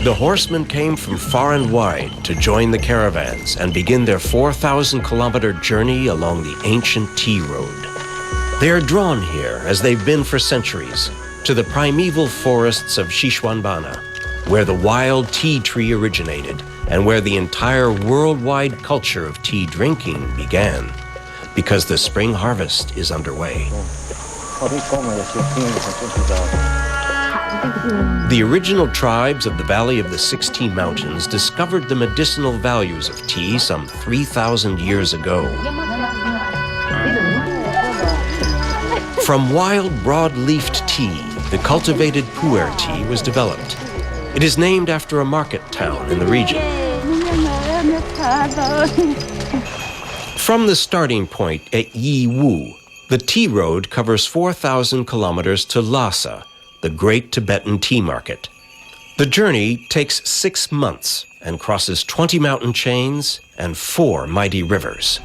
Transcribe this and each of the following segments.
The horsemen came from far and wide to join the caravans and begin their 4,000-kilometer journey along the ancient tea road. They are drawn here, as they've been for centuries, to the primeval forests of Xishuangbanna, where the wild tea tree originated and where the entire worldwide culture of tea drinking began, because the spring harvest is underway. The original tribes of the Valley of the 16 Mountains discovered the medicinal values of tea some 3,000 years ago. From wild broad-leafed tea, the cultivated pu'er tea was developed. It is named after a market town in the region. From the starting point at Yiwu, the tea road covers 4,000 kilometers to Lhasa, the great Tibetan tea market. The journey takes 6 months and crosses 20 mountain chains and 4 mighty rivers.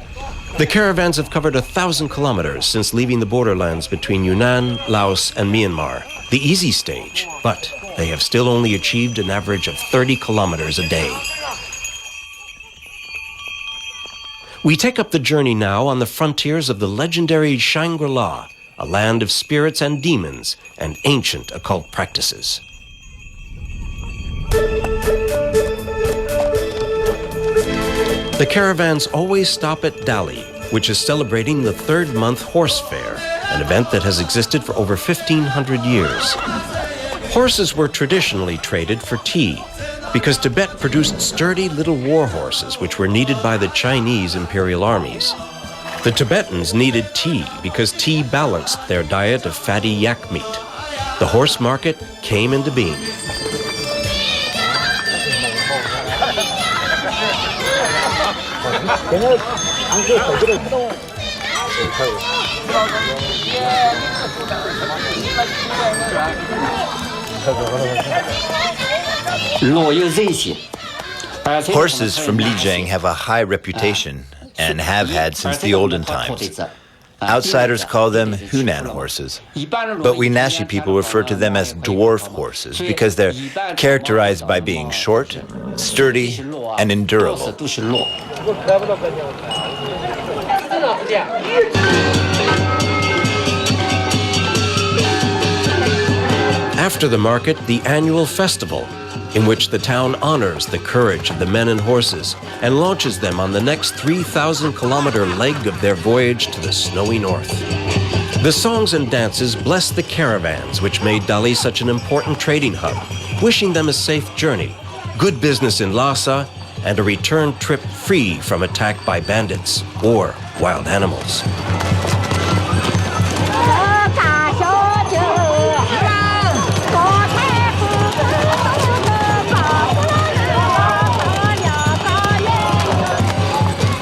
The caravans have covered 1,000 kilometers since leaving the borderlands between Yunnan, Laos, and Myanmar, the easy stage, but they have still only achieved an average of 30 kilometers a day. We take up the journey now on the frontiers of the legendary Shangri-La, a land of spirits and demons and ancient occult practices. The caravans always stop at Dali, which is celebrating the 3rd month horse fair, an event that has existed for over 1,500 years. Horses were traditionally traded for tea because Tibet produced sturdy little war horses which were needed by the Chinese imperial armies. The Tibetans needed tea because tea balanced their diet of fatty yak meat. The horse market came into being. Horses from Lijiang have a high reputation and have had since the olden times. Outsiders call them Hunan horses, but we Nashi people refer to them as dwarf horses because they're characterized by being short, sturdy, and endurable. After the market, the annual festival, in which the town honors the courage of the men and horses and launches them on the next 3,000-kilometer leg of their voyage to the snowy north. The songs and dances bless the caravans which made Dali such an important trading hub, wishing them a safe journey, good business in Lhasa, and a return trip free from attack by bandits or wild animals.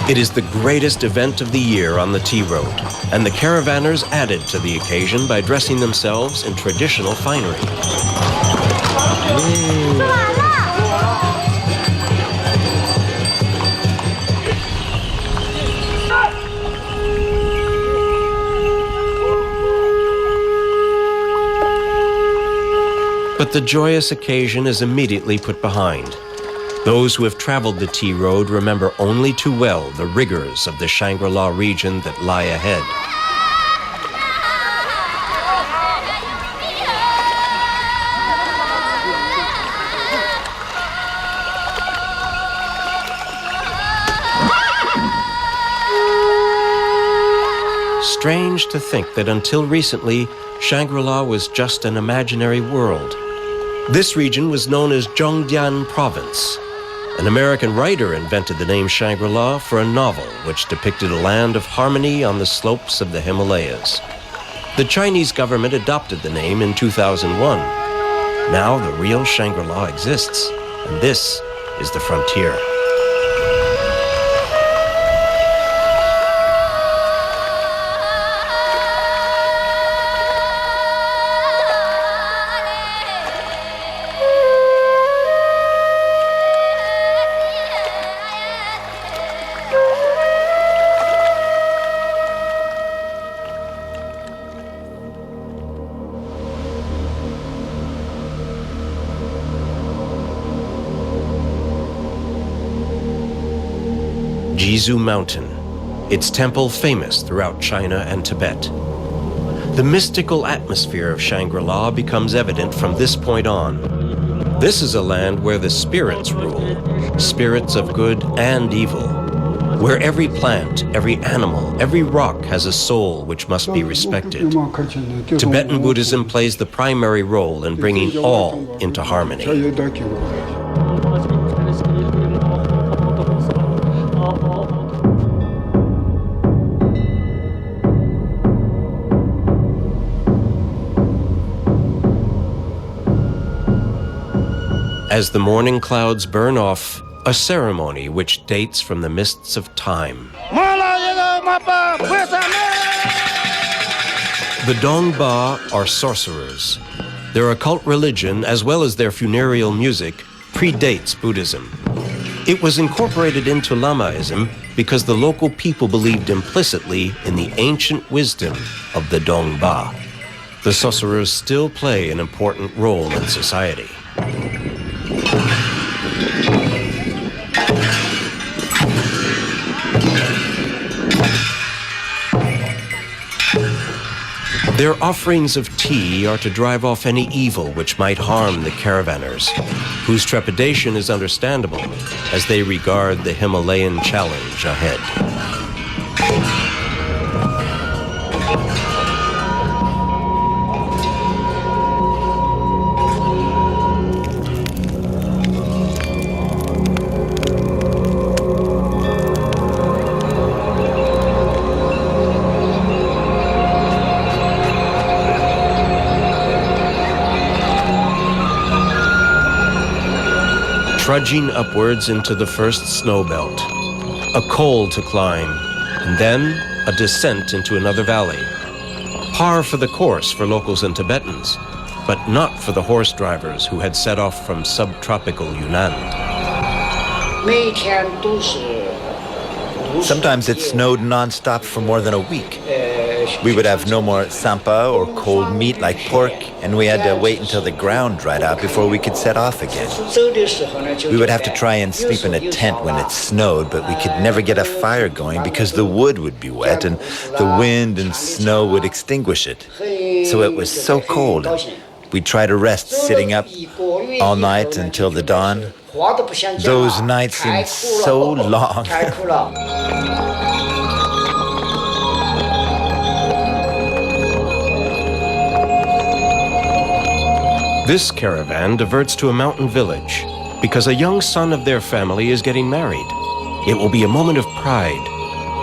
It is the greatest event of the year on the tea road, and the caravanners added to the occasion by dressing themselves in traditional finery. But the joyous occasion is immediately put behind. Those who have traveled the tea road remember only too well the rigors of the Shangri-La region that lie ahead. Strange to think that until recently, Shangri-La was just an imaginary world. This region was known as Zhongdian Province. An American writer invented the name Shangri-La for a novel which depicted a land of harmony on the slopes of the Himalayas. The Chinese government adopted the name in 2001. Now the real Shangri-La exists, and this is the frontier. Jizu Mountain, its temple famous throughout China and Tibet. The mystical atmosphere of Shangri-La becomes evident from this point on. This is a land where the spirits rule, spirits of good and evil, where every plant, every animal, every rock has a soul which must be respected. Tibetan Buddhism plays the primary role in bringing all into harmony. As the morning clouds burn off, a ceremony which dates from the mists of time. The Dongba are sorcerers. Their occult religion, as well as their funereal music, predates Buddhism. It was incorporated into Lamaism because the local people believed implicitly in the ancient wisdom of the Dongba. The sorcerers still play an important role in society. Their offerings of tea are to drive off any evil which might harm the caravanners, whose trepidation is understandable as they regard the Himalayan challenge ahead. Trudging upwards into the first snow belt, a col to climb, and then a descent into another valley. Par for the course for locals and Tibetans, but not for the horse drivers who had set off from subtropical Yunnan. Sometimes it snowed non-stop for more than a week. We would have no more sampa or cold meat like pork, and we had to wait until the ground dried out before we could set off again. We would have to try and sleep in a tent when it snowed, but we could never get a fire going because the wood would be wet and the wind and snow would extinguish it. So it was so cold. We'd try to rest sitting up all night until the dawn. Those nights seemed so long. This caravan diverts to a mountain village because a young son of their family is getting married. It will be a moment of pride,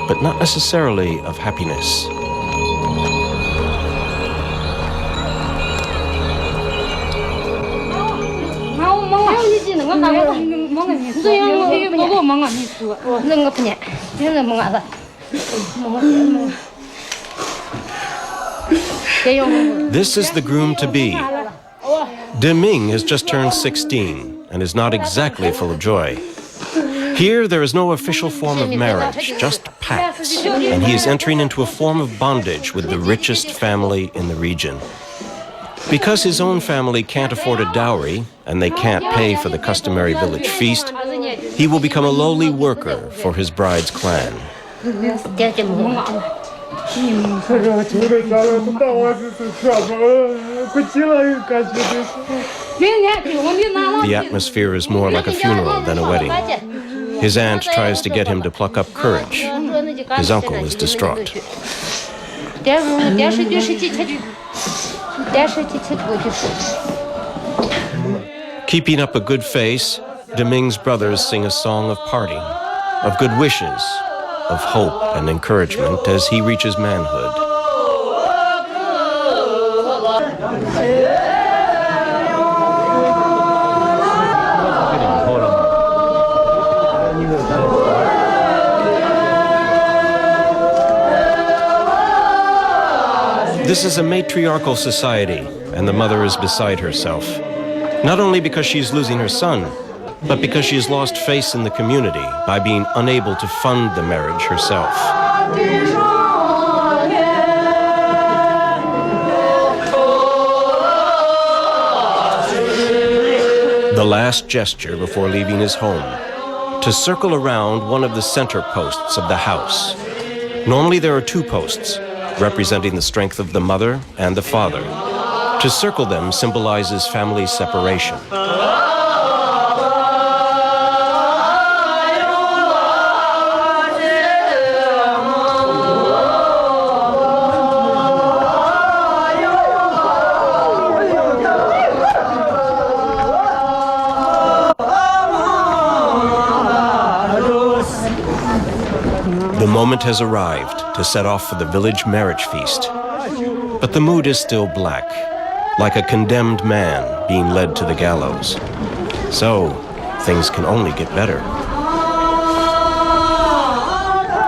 but not necessarily of happiness. This is the groom-to-be. Deming has just turned 16 and is not exactly full of joy. Here, there is no official form of marriage, just pacts, and he is entering into a form of bondage with the richest family in the region. Because his own family can't afford a dowry, and they can't pay for the customary village feast, he will become a lowly worker for his bride's clan. The atmosphere is more like a funeral than a wedding. His aunt tries to get him to pluck up courage. His uncle is distraught. Keeping up a good face, Deming's brothers sing a song of parting, of good wishes, of hope and encouragement as he reaches manhood. This is a matriarchal society, and the mother is beside herself. Not only because she's losing her son, but because she has lost face in the community by being unable to fund the marriage herself. The last gesture before leaving his home, to to circle around one of the center posts of the house. Normally there are two posts, representing the strength of the mother and the father. To circle them symbolizes family separation. The moment has arrived to set off for the village marriage feast. But the mood is still black, like a condemned man being led to the gallows. So, things can only get better.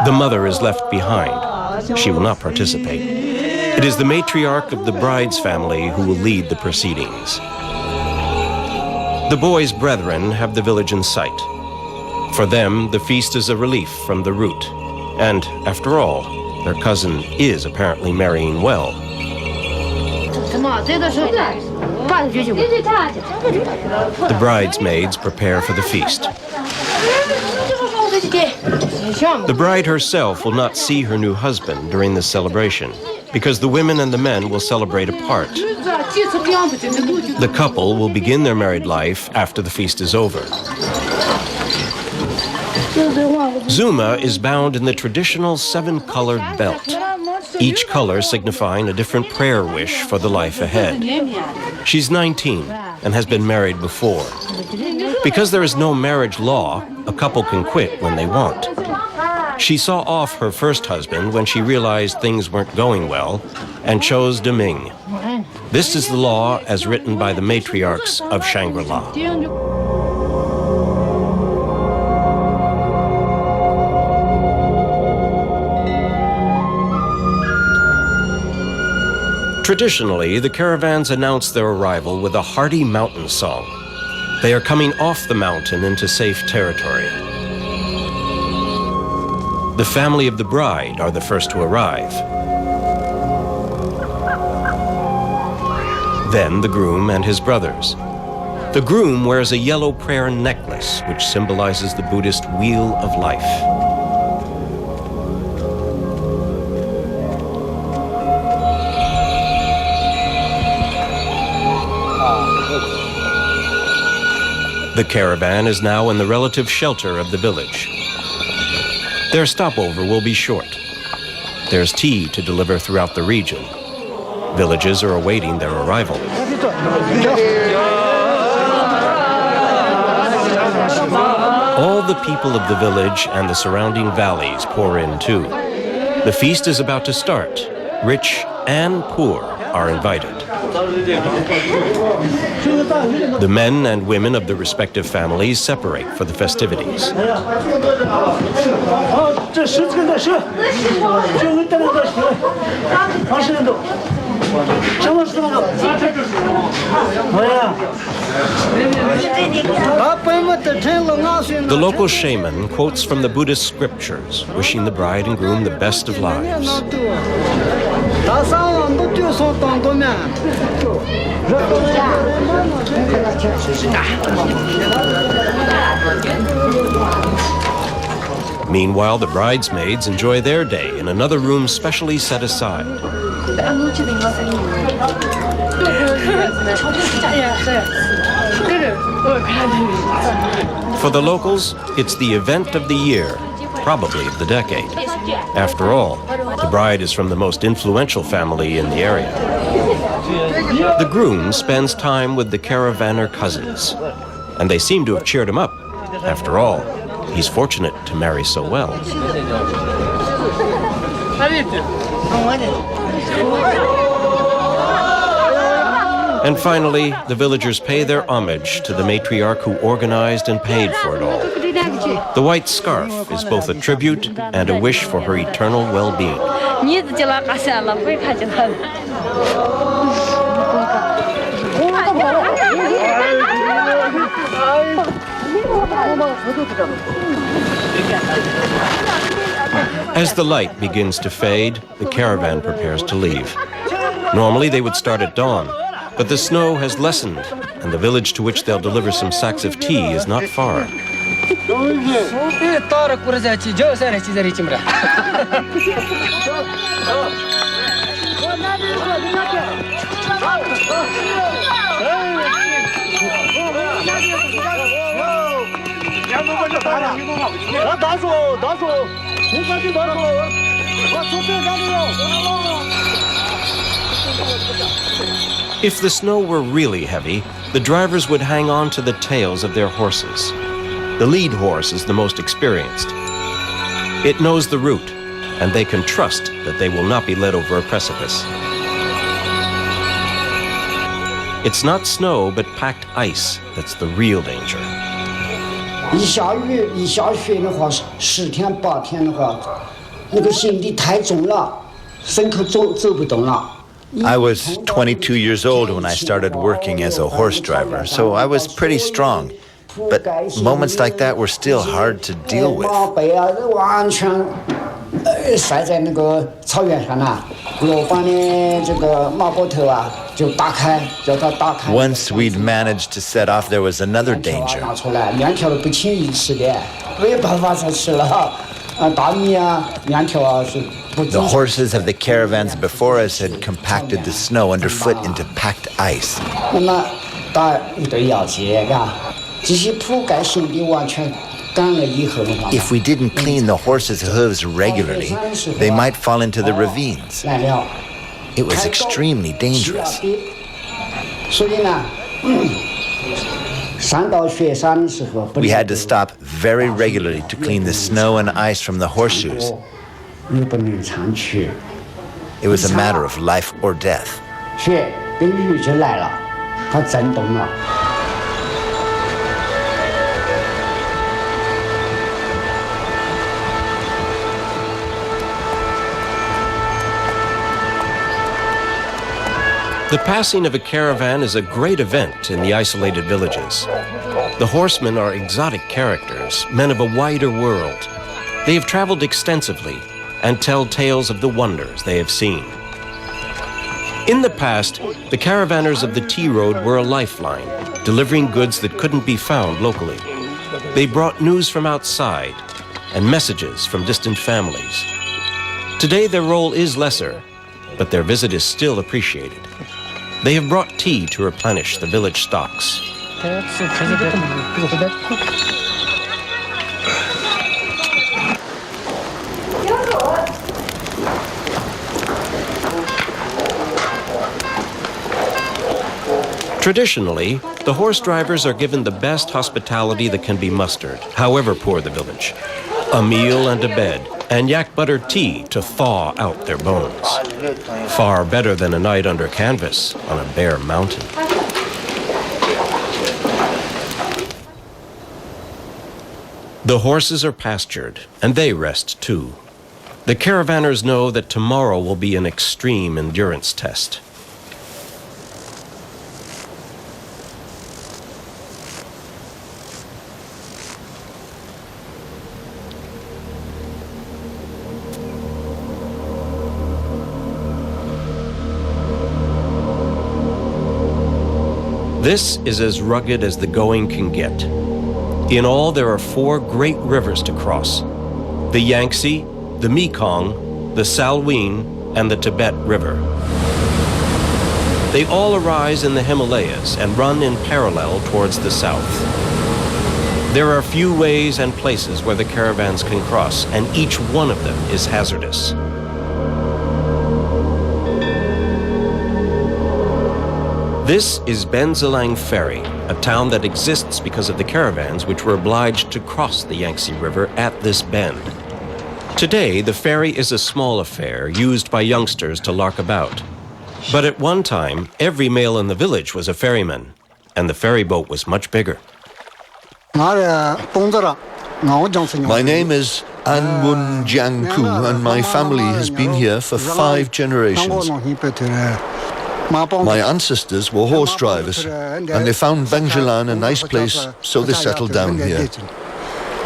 The mother is left behind. She will not participate. It is the matriarch of the bride's family who will lead the proceedings. The boy's brethren have the village in sight. For them, the feast is a relief from the root. And, after all, their cousin is apparently marrying well. The bridesmaids prepare for the feast. The bride herself will not see her new husband during this celebration because the women and the men will celebrate apart. The couple will begin their married life after the feast is over. Zuma is bound in the traditional seven-colored belt, each color signifying a different prayer wish for the life ahead. She's 19 and has been married before. Because there is no marriage law, a couple can quit when they want. She saw off her first husband when she realized things weren't going well and chose Deming. This is the law as written by the matriarchs of Shangri-La. Traditionally, the caravans announce their arrival with a hearty mountain song. They are coming off the mountain into safe territory. The family of the bride are the first to arrive. Then the groom and his brothers. The groom wears a yellow prayer necklace, which symbolizes the Buddhist wheel of life. The caravan is now in the relative shelter of the village. Their stopover will be short. There's tea to deliver throughout the region. Villages are awaiting their arrival. All the people of the village and the surrounding valleys pour in too. The feast is about to start. Rich and poor are invited. The men and women of the respective families separate for the festivities. The local shaman quotes from the Buddhist scriptures, wishing the bride and groom the best of lives. Meanwhile, the bridesmaids enjoy their day in another room specially set aside. For the locals, it's the event of the year, probably of the decade. After all, the bride is from the most influential family in the area. The groom spends time with the caravaner cousins, and they seem to have cheered him up. After all, he's fortunate to marry so well. And finally, the villagers pay their homage to the matriarch who organized and paid for it all. The white scarf is both a tribute and a wish for her eternal well-being. As the light begins to fade, the caravan prepares to leave. Normally they would start at dawn, but the snow has lessened, and the village to which they'll deliver some sacks of tea is not far. If the snow were really heavy, the drivers would hang on to the tails of their horses. The lead horse is the most experienced. It knows the route, and they can trust that they will not be led over a precipice. It's not snow, but packed ice that's the real danger. 一下雪的话，10天8天的话，那个行李太重了，牲口走不动了。 I was 22 years old when I started working as a horse driver, so I was pretty strong. But moments like that were still hard to deal with. Once we'd managed to set off, there was another danger. The horses of the caravans before us had compacted the snow underfoot into packed ice. If we didn't clean the horses' hooves regularly, they might fall into the ravines. It was extremely dangerous. We had to stop very regularly to clean the snow and ice from the horseshoes. It was a matter of life or death. The passing of a caravan is a great event in the isolated villages. The horsemen are exotic characters, men of a wider world. They have traveled extensively and tell tales of the wonders they have seen. In the past, the caravanners of the tea road were a lifeline, delivering goods that couldn't be found locally. They brought news from outside and messages from distant families. Today, their role is lesser, but their visit is still appreciated. They have brought tea to replenish the village stocks. Traditionally, the horse drivers are given the best hospitality that can be mustered, however poor the village. A meal and a bed, and yak butter tea to thaw out their bones. Far better than a night under canvas on a bare mountain. The horses are pastured, and they rest too. The caravanners know that tomorrow will be an extreme endurance test. This is as rugged as the going can get. In all, there are 4 great rivers to cross: the Yangtze, the Mekong, the Salween, and the Tibet River. They all arise in the Himalayas and run in parallel towards the south. There are few ways and places where the caravans can cross, and each one of them is hazardous. This is Benzelang Ferry, a town that exists because of the caravans which were obliged to cross the Yangtze River at this bend. Today, the ferry is a small affair used by youngsters to lark about. But at one time, every male in the village was a ferryman, and the ferry boat was much bigger. My name is Anmun Jiangku, and my family has been here for 5 generations. My ancestors were horse drivers, and they found Bengjilan a nice place, so they settled down here.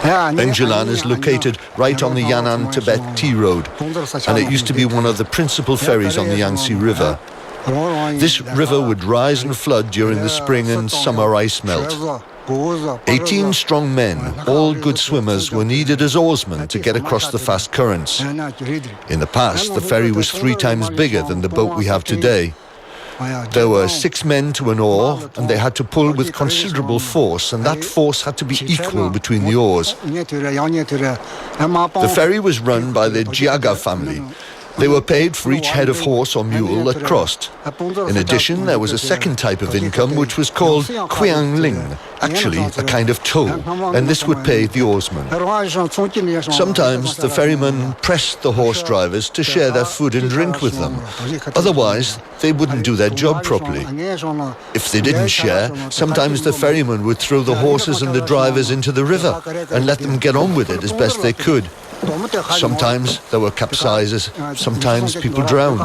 Bengjilan is located right on the Yan'an-Tibet Tea Road, and it used to be one of the principal ferries on the Yangtze River. This river would rise and flood during the spring and summer ice melt. 18 strong men, all good swimmers, were needed as oarsmen to get across the fast currents. In the past, the ferry was 3 times bigger than the boat we have today. There were 6 men to an oar, and they had to pull with considerable force, and that force had to be equal between the oars. The ferry was run by the Jiaga family. They were paid for each head of horse or mule that crossed. In addition, there was a second type of income which was called qiangling, actually a kind of toll, and this would pay the oarsmen. Sometimes the ferrymen pressed the horse drivers to share their food and drink with them. Otherwise, they wouldn't do their job properly. If they didn't share, sometimes the ferrymen would throw the horses and the drivers into the river and let them get on with it as best they could. Sometimes there were capsizes, sometimes people drowned.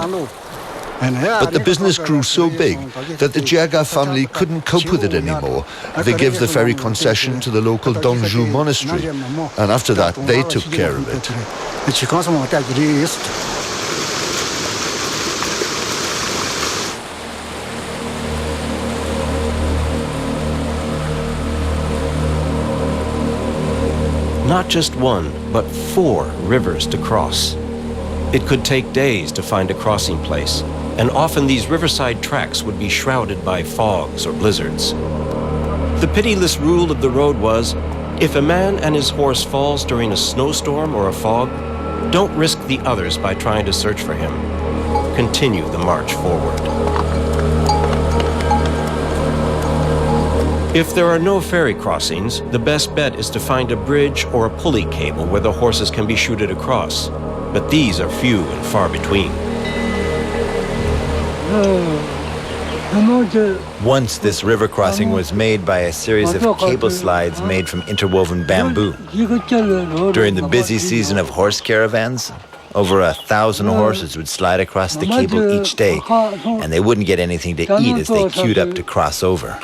But the business grew so big that the Jiaga family couldn't cope with it anymore. They gave the ferry concession to the local Dongzhu monastery, and after that they took care of it. Not just one, but 4 rivers to cross. It could take days to find a crossing place, and often these riverside tracks would be shrouded by fogs or blizzards. The pitiless rule of the road was, if a man and his horse falls during a snowstorm or a fog, don't risk the others by trying to search for him. Continue the march forward. If there are no ferry crossings, the best bet is to find a bridge or a pulley cable where the horses can be chute across. But these are few and far between. Once this river crossing was made by a series of cable slides made from interwoven bamboo. During the busy season of horse caravans, over 1,000 horses would slide across the cable each day, and they wouldn't get anything to eat as they queued up to cross over.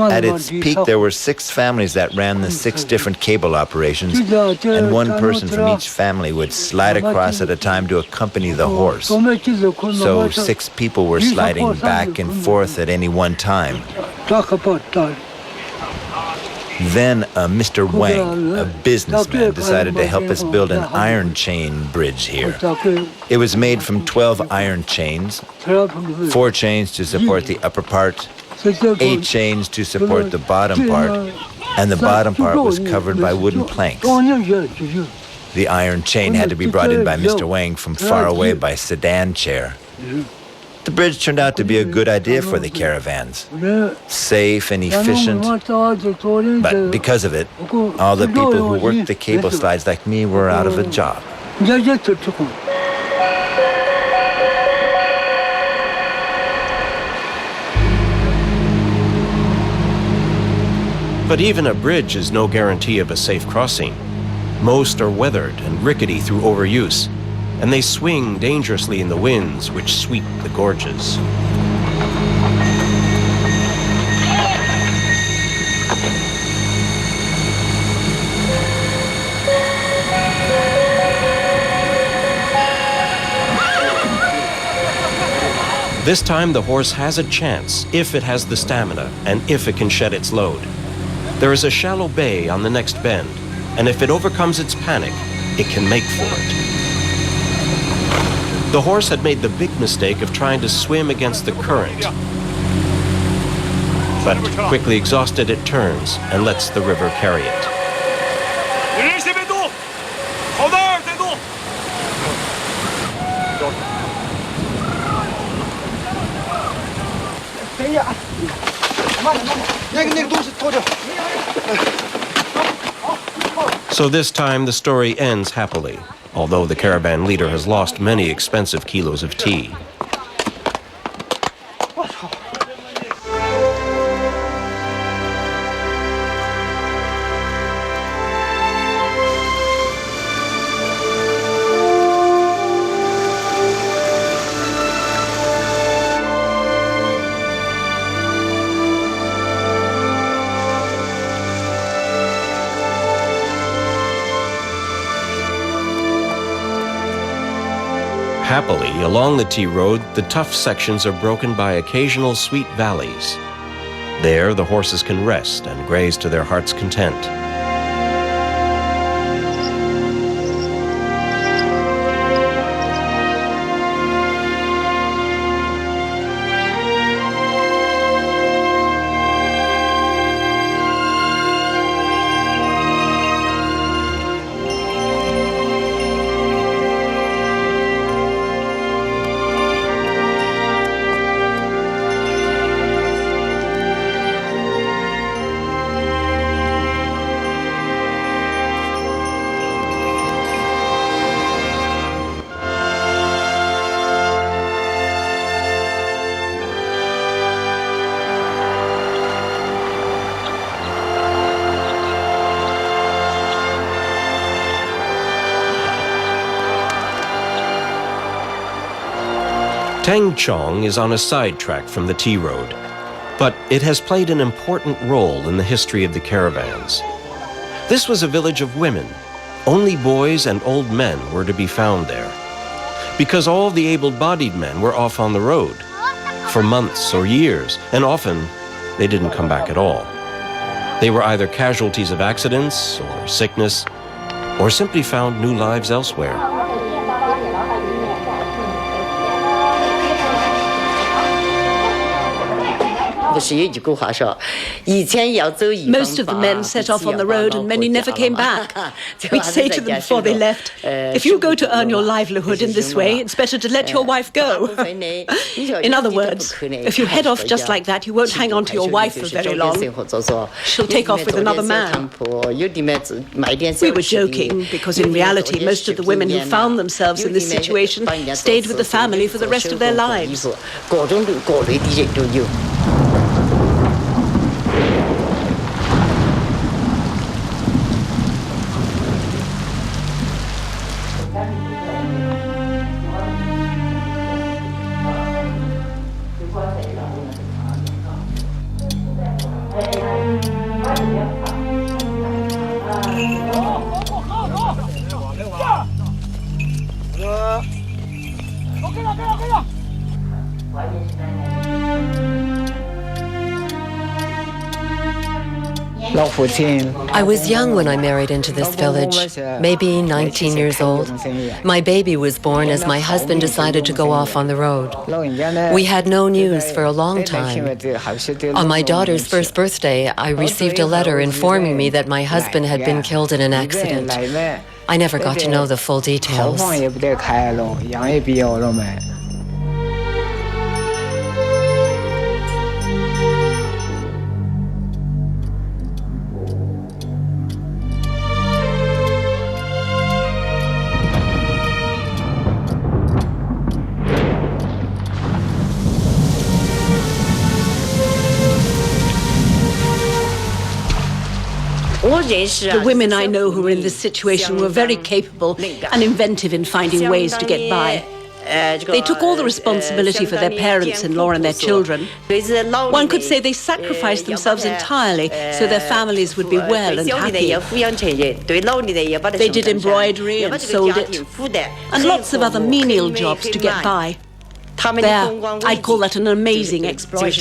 At its peak, there were 6 families that ran the 6 different cable operations, and one person from each family would slide across at a time to accompany the horse. So 6 people were sliding back and forth at any one time. Then Mr. Wang, a businessman, decided to help us build an iron chain bridge here. It was made from 12 iron chains, 4 chains to support the upper part, 8 chains to support the bottom part, and the bottom part was covered by wooden planks. The iron chain had to be brought in by Mr. Wang from far away by sedan chair. The bridge turned out to be a good idea for the caravans. Safe and efficient, but because of it, all the people who worked the cable slides like me were out of a job. But even a bridge is no guarantee of a safe crossing. Most are weathered and rickety through overuse, and they swing dangerously in the winds which sweep the gorges. This time the horse has a chance if it has the stamina and if it can shed its load. There is a shallow bay on the next bend, and if it overcomes its panic, it can make for it. The horse had made the big mistake of trying to swim against the current. But quickly exhausted, it turns and lets the river carry it. So this time the story ends happily, although the caravan leader has lost many expensive kilos of tea. Happily, along the tea road, the tough sections are broken by occasional sweet valleys. There, the horses can rest and graze to their heart's content. Tang Chong is on a sidetrack from the Tea Road, but it has played an important role in the history of the caravans. This was a village of women. Only boys and old men were to be found there, because all the able-bodied men were off on the road for months or years, and often they didn't come back at all. They were either casualties of accidents or sickness, or simply found new lives elsewhere. Most of the men set off on the road and many never came back. We'd say to them before they left, if you go to earn your livelihood in this way, it's better to let your wife go. In other words, if you head off just like that, you won't hang on to your wife for very long. She'll take off with another man. We were joking, because in reality, most of the women who found themselves in this situation stayed with the family for the rest of their lives. I was young when I married into this village, maybe 19 years old. My baby was born as my husband decided to go off on the road. We had no news for a long time. On my daughter's first birthday, I received a letter informing me that my husband had been killed in an accident. I never got to know the full details. The women I know who were in this situation were very capable and inventive in finding ways to get by. They took all the responsibility for their parents-in-law and their children. One could say they sacrificed themselves entirely so their families would be well and happy. They did embroidery and sold it, and lots of other menial jobs to get by. There, I'd call that an amazing exploit.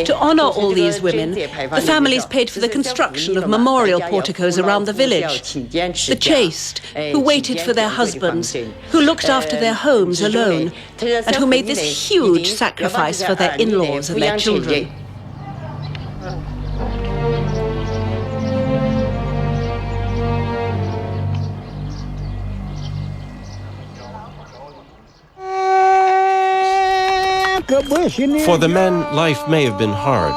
To honor all these women, the families paid for the construction of memorial porticos around the village. The chaste, who waited for their husbands, who looked after their homes alone, and who made this huge sacrifice for their in-laws and their children. For the men, life may have been hard,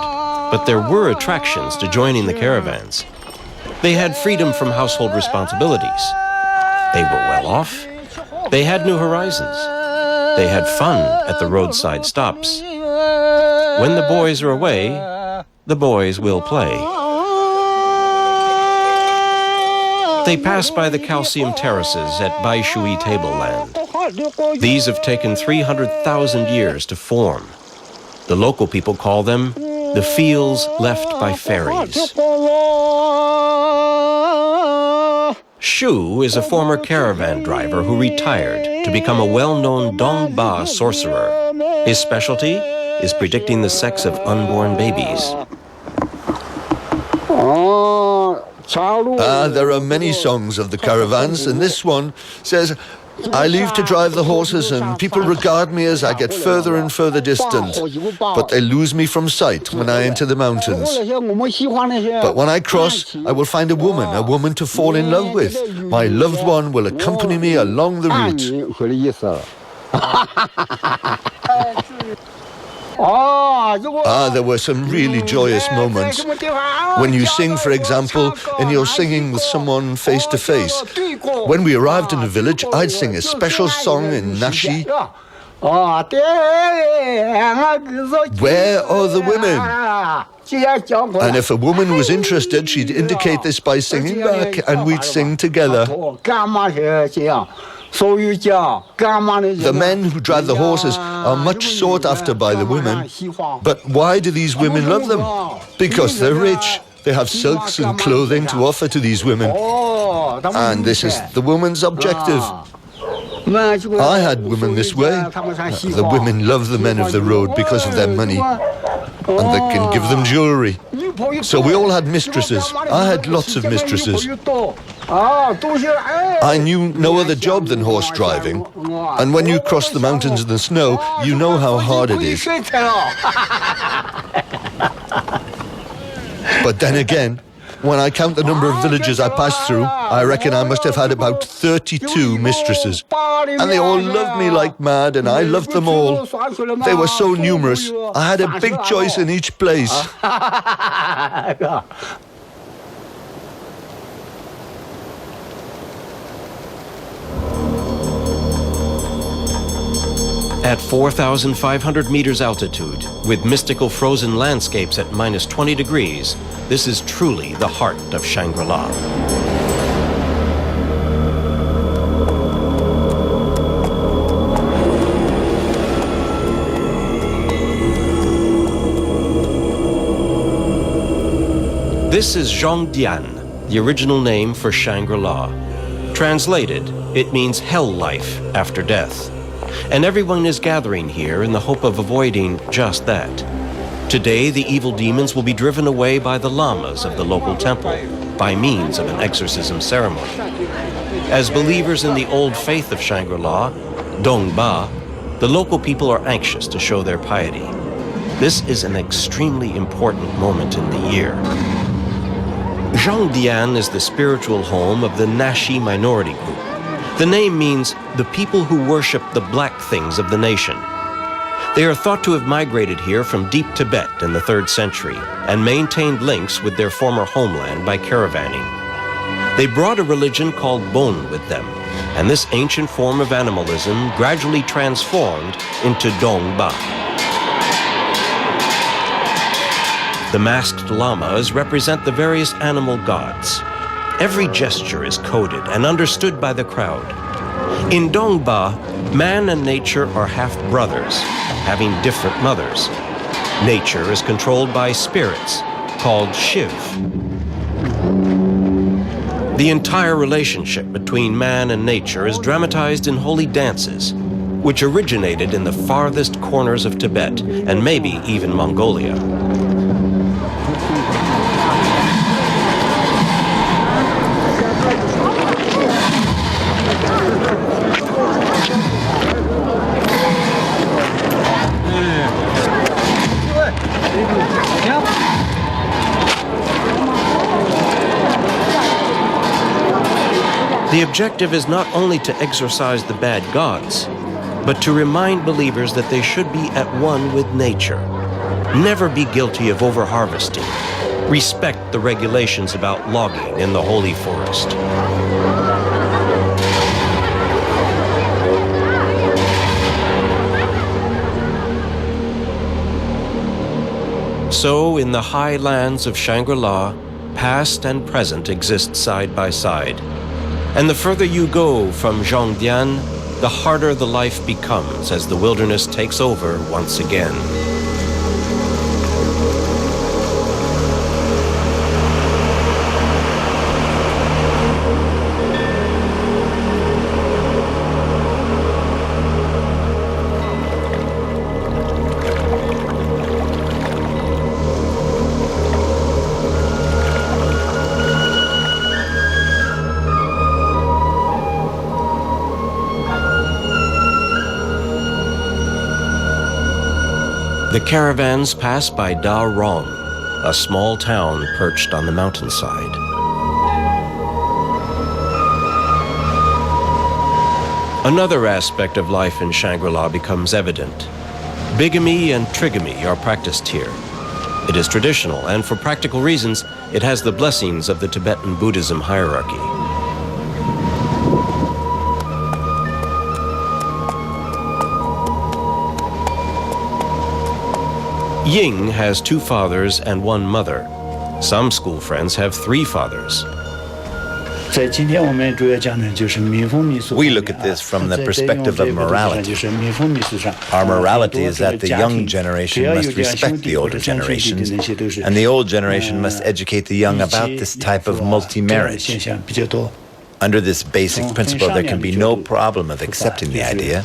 but there were attractions to joining the caravans. They had freedom from household responsibilities. They were well off. They had new horizons. They had fun at the roadside stops. When the boys are away, the boys will play. They pass by the calcium terraces at Baishui tableland. These have taken 300,000 years to form. The local people call them the fields left by fairies. Shu is a former caravan driver who retired to become a well-known Dongba sorcerer. His specialty is predicting the sex of unborn babies. There are many songs of the caravans, and this one says, I leave to drive the horses and people regard me as I get further and further distant, but they lose me from sight when I enter the mountains. But when I cross, I will find a woman to fall in love with. My loved one will accompany me along the route. There were some really joyous moments. When you sing, for example, and you're singing with someone face to face. When we arrived in the village, I'd sing a special song in Nashi. Where are the women? And if a woman was interested, she'd indicate this by singing back, and we'd sing together. The men who drive the horses are much sought after by the women. But why do these women love them? Because they're rich. They have silks and clothing to offer to these women. And this is the woman's objective. I had women this way. The women love the men of the road because of their money. And they can give them jewelry. So we all had mistresses. I had lots of mistresses. I knew no other job than horse driving. And when you cross the mountains in the snow, you know how hard it is. But then again, when I count the number of villages I passed through, I reckon I must have had about 32 mistresses. And they all loved me like mad, and I loved them all. They were so numerous, I had a big choice in each place. At 4,500 meters altitude, with mystical frozen landscapes at minus 20 degrees, this is truly the heart of Shangri-La. This is Zhongdian, the original name for Shangri-La. Translated, it means hell life after death. And everyone is gathering here in the hope of avoiding just that. Today, the evil demons will be driven away by the lamas of the local temple by means of an exorcism ceremony. As believers in the old faith of Shangri-La, Dongba, the local people are anxious to show their piety. This is an extremely important moment in the year. Zhongdian is the spiritual home of the Nashi minority group. The name means the people who worship the black things of the nation. They are thought to have migrated here from deep Tibet in the 3rd century and maintained links with their former homeland by caravanning. They brought a religion called Bon with them, and this ancient form of animalism gradually transformed into Dongba. The masked lamas represent the various animal gods. Every gesture is coded and understood by the crowd. In Dongba, man and nature are half-brothers, having different mothers. Nature is controlled by spirits, called Shiv. The entire relationship between man and nature is dramatized in holy dances, which originated in the farthest corners of Tibet and maybe even Mongolia. The objective is not only to exorcise the bad gods, but to remind believers that they should be at one with nature. Never be guilty of overharvesting. Respect the regulations about logging in the holy forest. So, in the high lands of Shangri-La, past and present exist side by side. And the further you go from Zhongdian, the harder the life becomes as the wilderness takes over once again. The caravans pass by Da Rong, a small town perched on the mountainside. Another aspect of life in Shangri-La becomes evident. Bigamy and trigamy are practiced here. It is traditional, and for practical reasons, it has the blessings of the Tibetan Buddhism hierarchy. Ying has 2 fathers and 1 mother. Some school friends have 3 fathers. We look at this from the perspective of morality. Our morality is that the young generation must respect the older generations, and the old generation must educate the young about this type of multi-marriage. Under this basic principle, there can be no problem of accepting the idea,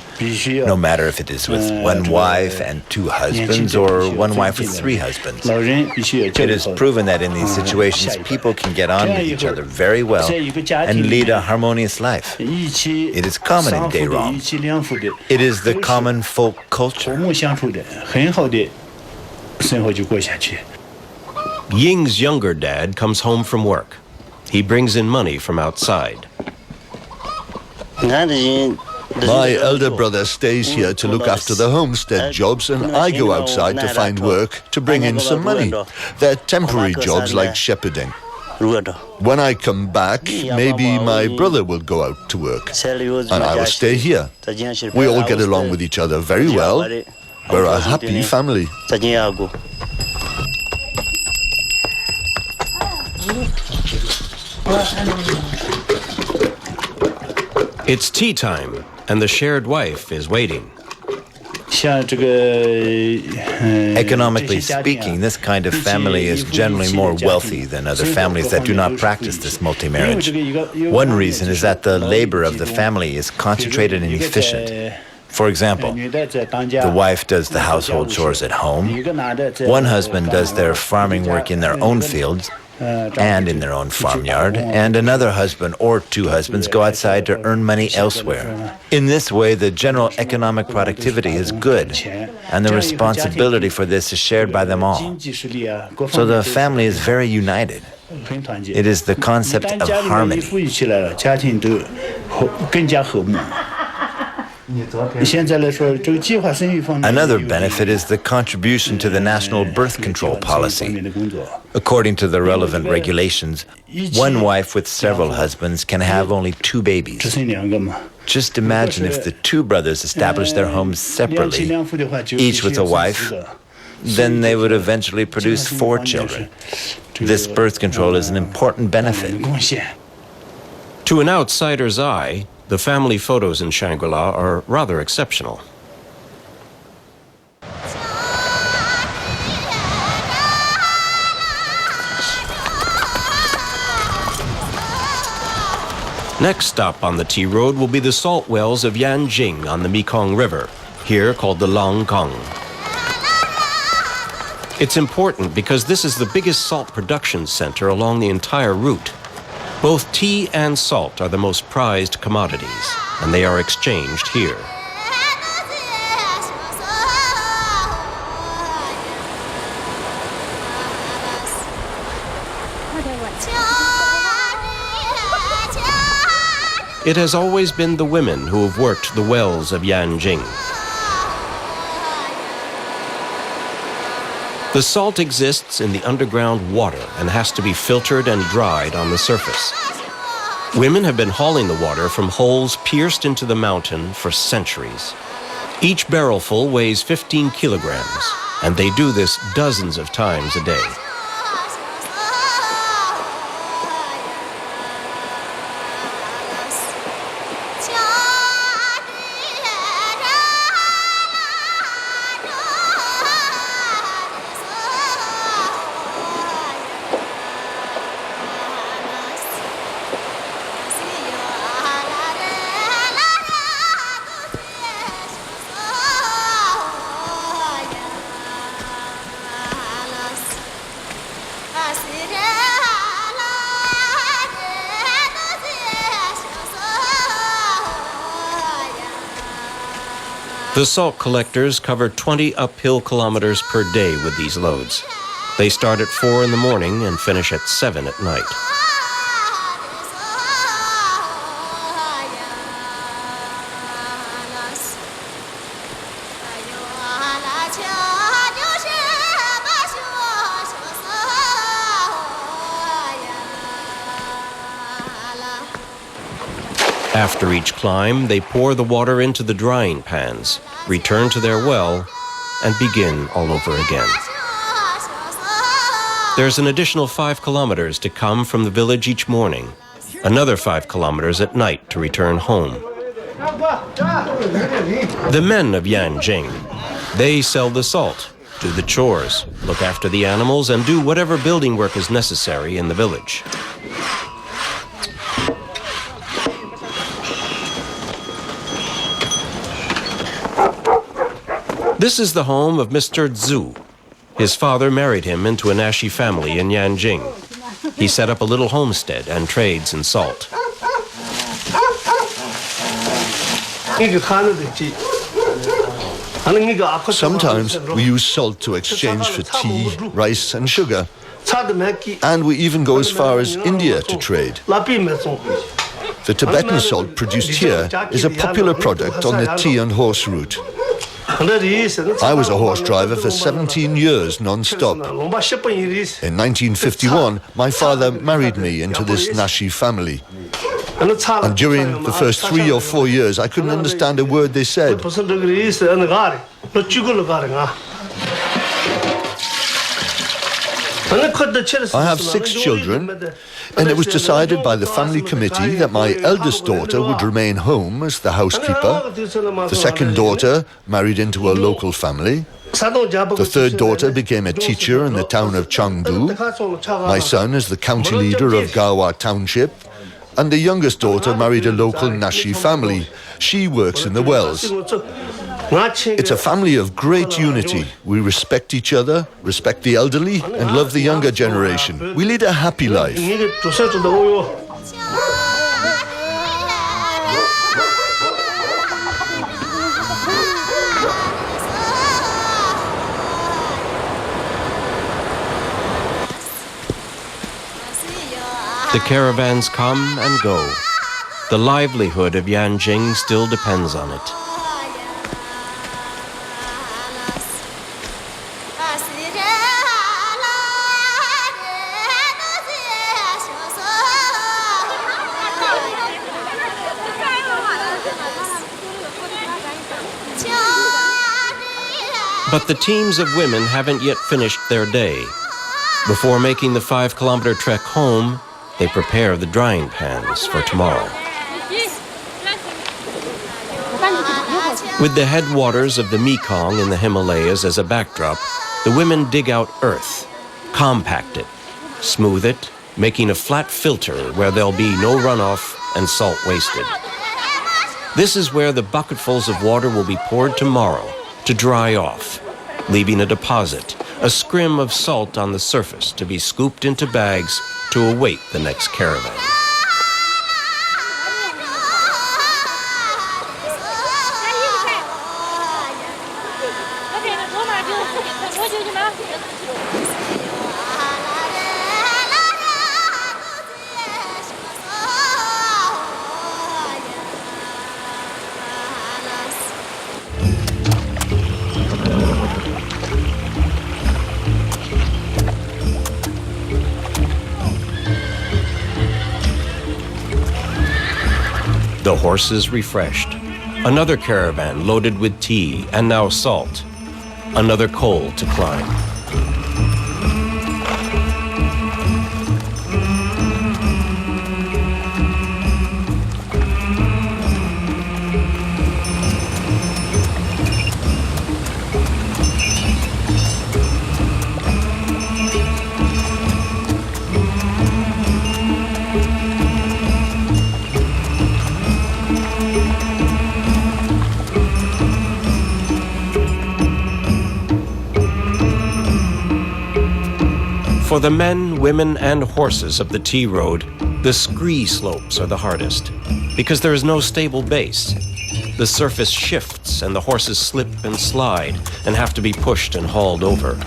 no matter if it is with 1 wife and 2 husbands or 1 wife with 3 husbands. It is proven that in these situations, people can get on with each other very well and lead a harmonious life. It is common in Daerong. It is the common folk culture. Ying's younger dad comes home from work. He brings in money from outside. My elder brother stays here to look after the homestead jobs, and I go outside to find work to bring in some money. They're temporary jobs like shepherding. When I come back, maybe my brother will go out to work, and I will stay here. We all get along with each other very well. We're a happy family. It's tea time, and the shared wife is waiting. Economically speaking, this kind of family is generally more wealthy than other families that do not practice this multi-marriage. One reason is that the labor of the family is concentrated and efficient. For example, the wife does the household chores at home, one husband does their farming work in their own fields and in their own farmyard, and another husband or 2 husbands go outside to earn money elsewhere. In this way, the general economic productivity is good, and the responsibility for this is shared by them all. So the family is very united. It is the concept of harmony. Another benefit is the contribution to the national birth control policy. According to the relevant regulations, 1 wife with several husbands can have only 2 babies. Just imagine if the 2 brothers established their homes separately, each with a wife, then they would eventually produce 4 children. This birth control is an important benefit. To an outsider's eye, the family photos in Shangri-La are rather exceptional. Next stop on the tea road will be the salt wells of Yanjing on the Mekong River, here called the Long Kong. It's important because this is the biggest salt production center along the entire route. Both tea and salt are the most prized commodities, and they are exchanged here. It has always been the women who have worked the wells of Yanjing. The salt exists in the underground water and has to be filtered and dried on the surface. Women have been hauling the water from holes pierced into the mountain for centuries. Each barrelful weighs 15 kilograms, and they do this dozens of times a day. The salt collectors cover 20 uphill kilometers per day with these loads. They start at 4 in the morning and finish at 7 at night. After each climb, they pour the water into the drying pans, return to their well, and begin all over again. There's an additional 5 kilometers to come from the village each morning, another 5 kilometers at night to return home. The men of Yanjing, they sell the salt, do the chores, look after the animals, and do whatever building work is necessary in the village. This is the home of Mr. Zhu. His father married him into a Nashi family in Yanjing. He set up a little homestead and trades in salt. Sometimes we use salt to exchange for tea, rice and sugar. And we even go as far as India to trade. The Tibetan salt produced here is a popular product on the tea and horse route. I was a horse driver for 17 years non-stop. In 1951, my father married me into this Nashi family. And during the first 3 or 4 years, I couldn't understand a word they said. I have 6 children, and it was decided by the family committee that my eldest daughter would remain home as the housekeeper. The second daughter married into a local family. The third daughter became a teacher in the town of Chengdu. My son is the county leader of Gawa Township. And the youngest daughter married a local Nashi family. She works in the wells. It's a family of great unity. We respect each other, respect the elderly, and love the younger generation. We lead a happy life. The caravans come and go. The livelihood of Yanjing still depends on it. But the teams of women haven't yet finished their day. Before making the 5-kilometer trek home, they prepare the drying pans for tomorrow. With the headwaters of the Mekong in the Himalayas as a backdrop, the women dig out earth, compact it, smooth it, making a flat filter where there'll be no runoff and salt wasted. This is where the bucketfuls of water will be poured tomorrow to dry off, leaving a deposit, a scrim of salt on the surface to be scooped into bags to await the next caravan. The horses refreshed. Another caravan loaded with tea and now salt. Another col to climb. For the men, women, and horses of the tea road, the scree slopes are the hardest because there is no stable base. The surface shifts and the horses slip and slide and have to be pushed and hauled over.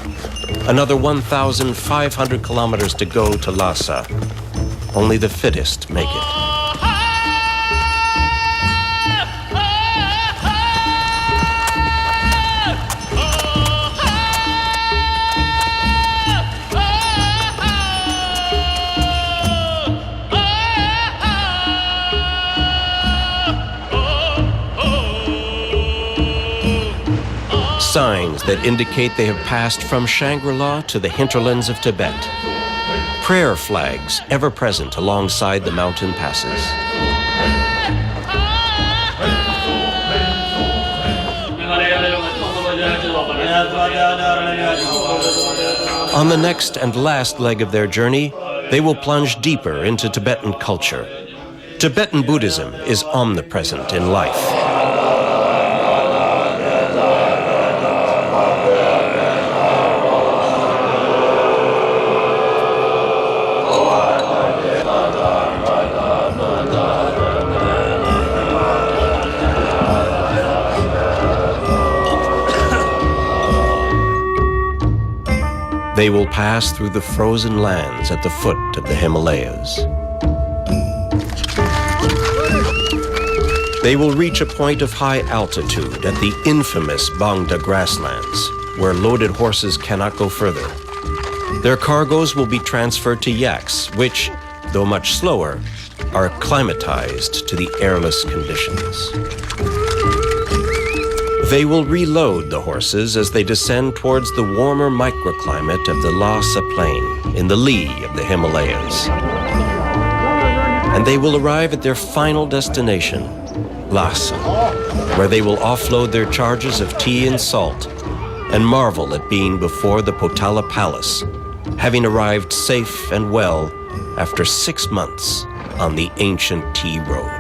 Another 1,500 kilometers to go to Lhasa. Only the fittest make it. Signs that indicate they have passed from Shangri-La to the hinterlands of Tibet. Prayer flags ever present alongside the mountain passes. On the next and last leg of their journey, they will plunge deeper into Tibetan culture. Tibetan Buddhism is omnipresent in life. They will pass through the frozen lands at the foot of the Himalayas. They will reach a point of high altitude at the infamous Bangda grasslands, where loaded horses cannot go further. Their cargoes will be transferred to yaks, which, though much slower, are acclimatized to the airless conditions. They will reload the horses as they descend towards the warmer microclimate of the Lhasa Plain in the lee of the Himalayas. And they will arrive at their final destination, Lhasa, where they will offload their charges of tea and salt and marvel at being before the Potala Palace, having arrived safe and well after 6 months on the ancient tea road.